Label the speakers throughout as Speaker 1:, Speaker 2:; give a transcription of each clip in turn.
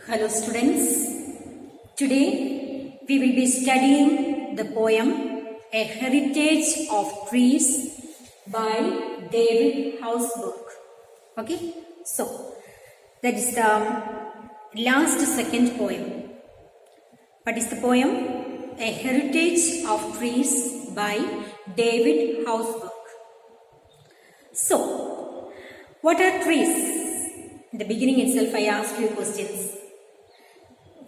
Speaker 1: Hello students, today we will be studying the poem A Heritage of Trees by David Hausberg. Okay, so that is the last second poem. What is the poem? A Heritage of Trees by David Hausberg. So, what are trees? In the beginning itself I asked you questions.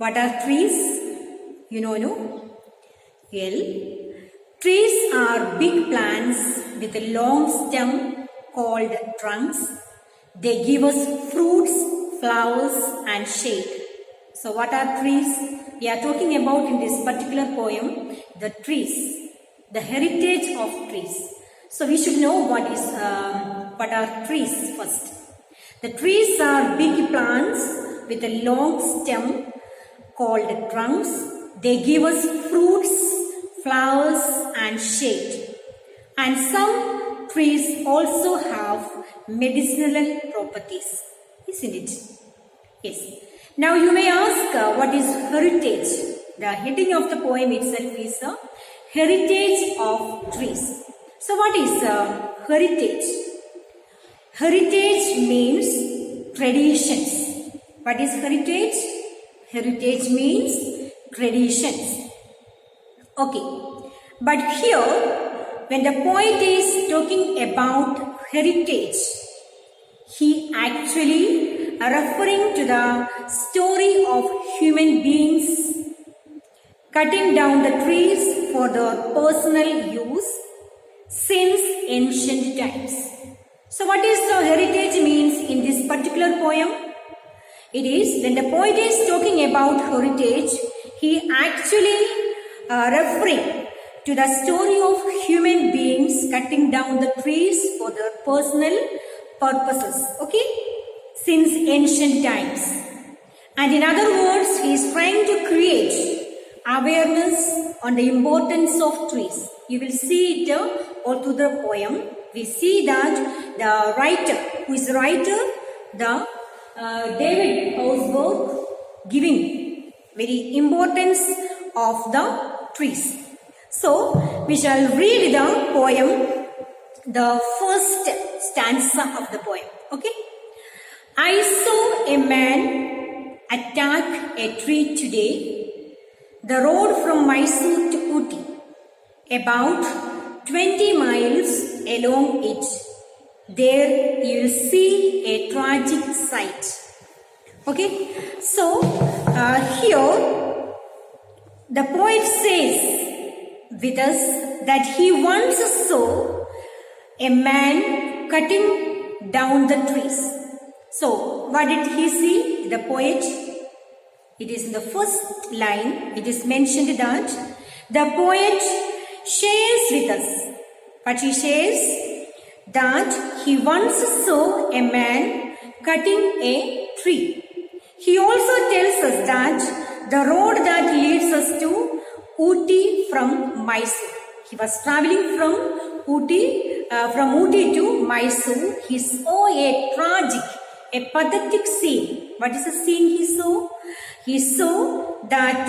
Speaker 1: What are trees? You know, no? Well, trees are big plants with a long stem called trunks. They give us fruits, flowers and shade. So what are trees? We are talking about in this particular poem, the trees, the heritage of trees. So we should know what are trees first. The trees are big plants with a long stem called trunks. They give us fruits, flowers and shade. And some trees also have medicinal properties, isn't it? Yes. Now you may ask what is heritage? The heading of the poem itself is Heritage of Trees. So what is heritage? Heritage means traditions. What is heritage? Heritage means traditions. Okay. But here, when the poet is talking about heritage, he actually referring to the story of human beings cutting down the trees for their personal use since ancient times. So what is the heritage means in this particular poem? It is when the poet is talking about heritage, he actually referring to the story of human beings cutting down the trees for their personal purposes, okay, since ancient times. And in other words, he is trying to create awareness on the importance of trees. You will see it all through the poem. We see that the writer, who is the writer, the David Hausberg, giving very importance of the trees. So, we shall read the poem, the first stanza of the poem. Okay? I saw a man attack a tree today, the road from Mysore to Ooty, about 20 miles along it. There you will see a tragic sight. Okay, so here the poet says with us that he once saw a man cutting down the trees. So what did he see? The poet, it is in the first line, it is mentioned that the poet shares with us. But he shares that he once saw a man cutting a tree. He also tells us that the road that leads us to Ooty from Mysore. He was traveling from Ooty to Mysore. He saw a tragic, a pathetic scene. What is the scene he saw? He saw that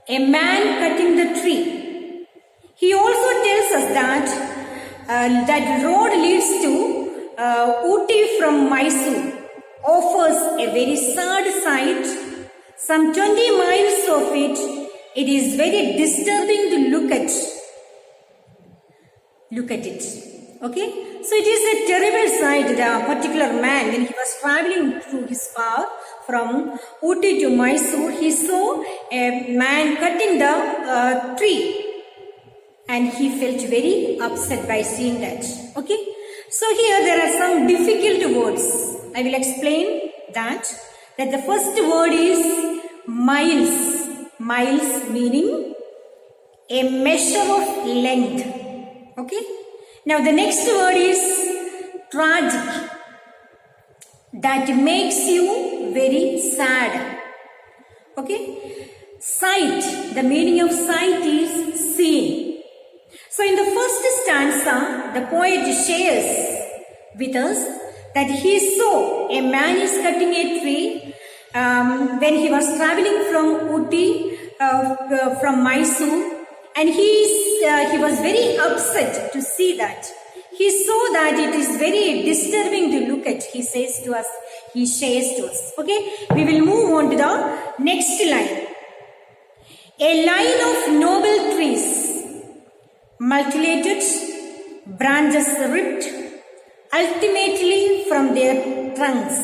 Speaker 1: a man cutting the tree. He also tells us that that road leads to Ooty from Mysore offers a very sad sight. Some 20 miles of it is very disturbing to look at it. Okay? So it is a terrible sight. The particular man, when he was traveling through his car from Ooty to Mysore, he saw a man cutting the tree. And he felt very upset by seeing that. Okay. So here there are some difficult words. I will explain that the first word is miles. Miles meaning a measure of length. Okay. Now the next word is tragic. That makes you very sad. Okay. Sight. The meaning of sight is seen. So in the first stanza, the poet shares with us that he saw a man is cutting a tree when he was traveling from Uti, from Mysore, and he was very upset to see that. He saw that it is very disturbing to look at. He says to us, he shares to us. Okay, we will move on to the next line. A line of noble trees, mutilated, branches ripped, ultimately from their trunks.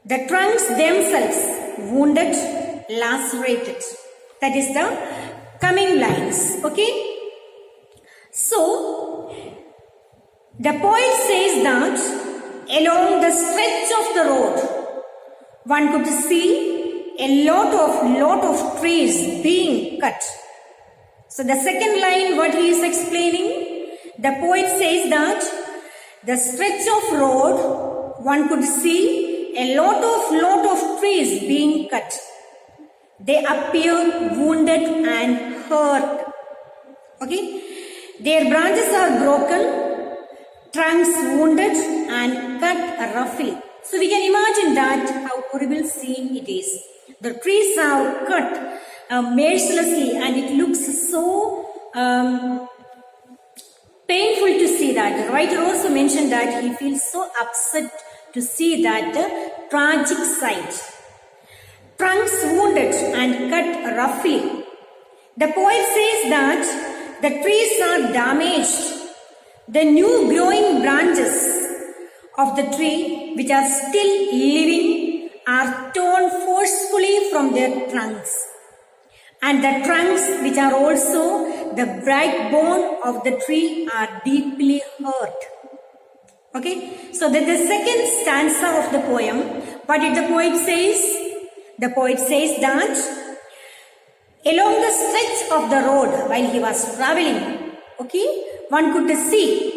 Speaker 1: The trunks themselves wounded, lacerated. That is the coming lines. Okay. So, the poet says that along the stretch of the road, one could see a lot of trees being cut. So the second line, what he is explaining, the poet says that the stretch of road, one could see a lot of trees being cut. They appear wounded and hurt. Okay. Their branches are broken, trunks wounded and cut roughly. So we can imagine that how horrible scene it is. The trees are cut mercilessly, and it looks so painful to see that. The writer also mentioned that he feels so upset to see that tragic sight. Trunks wounded and cut roughly. The poet says that the trees are damaged. The new growing branches of the tree, which are still living, are torn forcefully from their trunks. And the trunks, which are also the backbone of the tree, are deeply hurt. Okay, so that the second stanza of the poem, what did the poet says? The poet says that along the stretch of the road while he was traveling, okay, one could see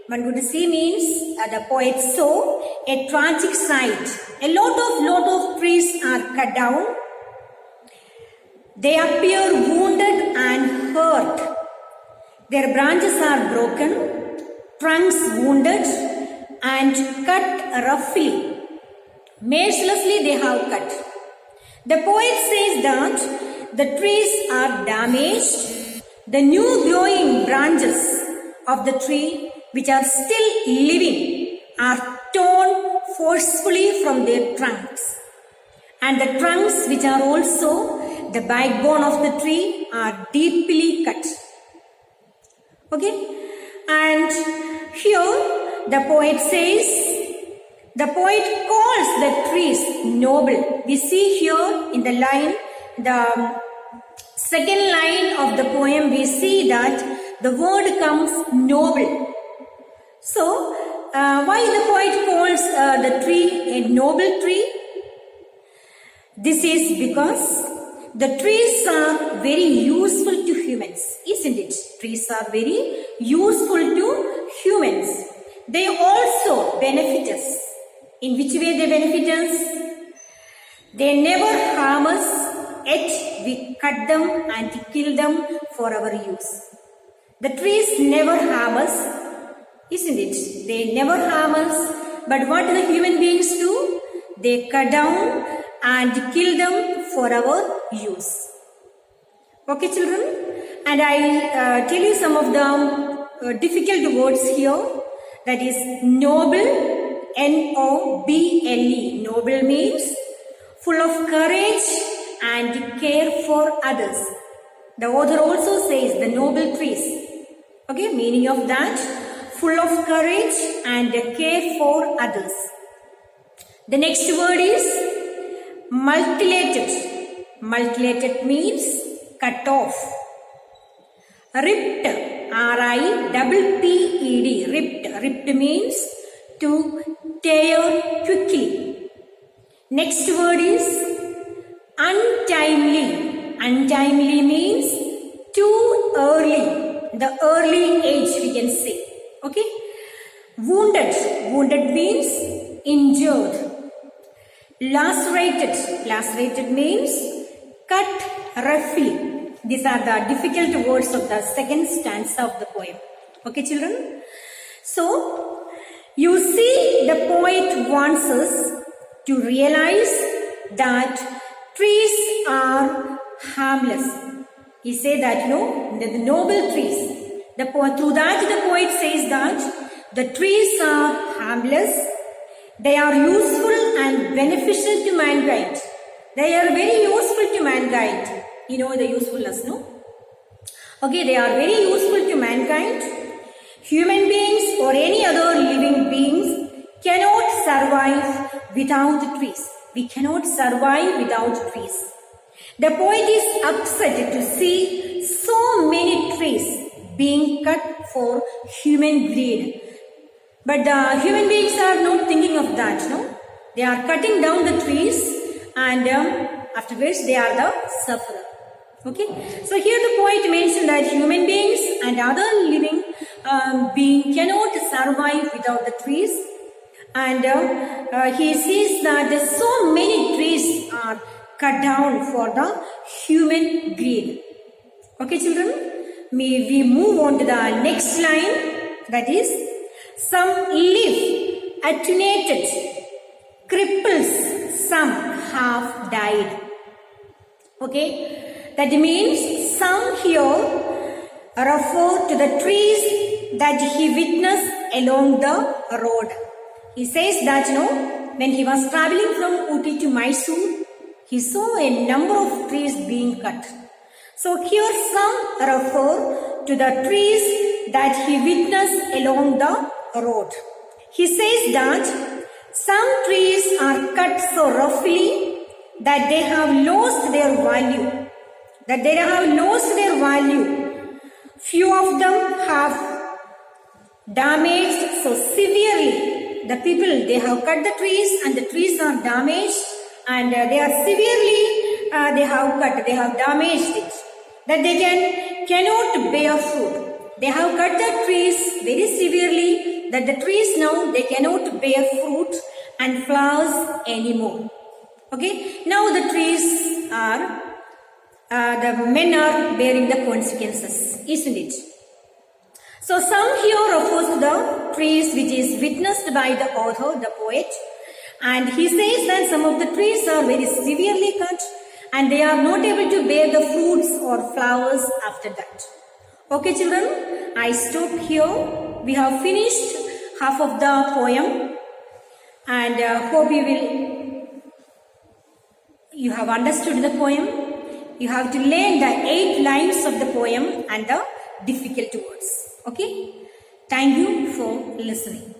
Speaker 1: means the poet saw a tragic sight. A lot of trees are cut down. They appear wounded and hurt. Their branches are broken, trunks wounded and cut roughly. Mercilessly they have cut. The poet says that the trees are damaged. The new growing branches of the tree, which are still living, are torn forcefully from their trunks. And the trunks, which are also the backbone of the tree, are deeply cut. Okay? And here the poet says, the poet calls the trees noble. We see here in the line, the second line of the poem, we see that the word comes noble. So, why the poet calls the tree a noble tree? This is because the trees are very useful to humans, isn't it? Trees are very useful to humans. They also benefit us. In which way they benefit us? They never harm us, yet we cut them and kill them for our use. The trees never harm us, isn't it? They never harm us, but what do the human beings do? They cut down and kill them for our use. Okay, children? And I tell you some of the difficult words here. That is noble. N-O-B-L-E. Noble means full of courage and care for others. The author also says the noble trees. Okay, meaning of that, full of courage and care for others. The next word is mutilated. Mutilated means cut off. Ripped. R-I-P-P-E-D. Ripped. Ripped means to tear quickly. Next word is untimely. Untimely means too early. The early age we can say. Okay. Wounded. Wounded means injured. Lacerated. Lacerated means cut roughly. These are the difficult words of the second stanza of the poem. Okay, children? So, you see, the poet wants us to realize that trees are harmless. He said that, the noble trees. Through that, the poet says that the trees are harmless. They are useful and beneficial to mankind. They are very useful to mankind. You know the usefulness, no? Okay, they are very useful to mankind. Human beings or any other living beings cannot survive without trees. We cannot survive without trees. The poet is upset to see so many trees being cut for human greed. But the human beings are not thinking of that, no? They are cutting down the trees and afterwards they are the sufferer. Okay? So here the poet mentioned that human beings and other living beings cannot survive without the trees. And he says that so many trees are cut down for the human greed. Okay, children? May we move on to the next line, that is, some live attenuated, cripples, some have died. Okay, that means some here refer to the trees that he witnessed along the road. He says that, when he was traveling from Ooty to Mysore, he saw a number of trees being cut. So here some refer to the trees that he witnessed along the road. He says that some trees are cut so roughly that they have lost their value. Few of them have damaged so severely. The people, they have cut the trees and the trees are damaged and they are severely, they have damaged it. That they cannot bear fruit. They have cut the trees very severely that the trees now they cannot bear fruit and flowers anymore. Okay, now the trees are, the men are bearing the consequences, isn't it? So some here refers to the trees which is witnessed by the author, the poet, and he says that some of the trees are very severely cut and they are not able to bear the fruits or flowers after that. Okay, children, I stop here. We have finished half of the poem and hope you have understood the poem. You have to learn the 8 lines of the poem and the difficult words. Okay, thank you for listening.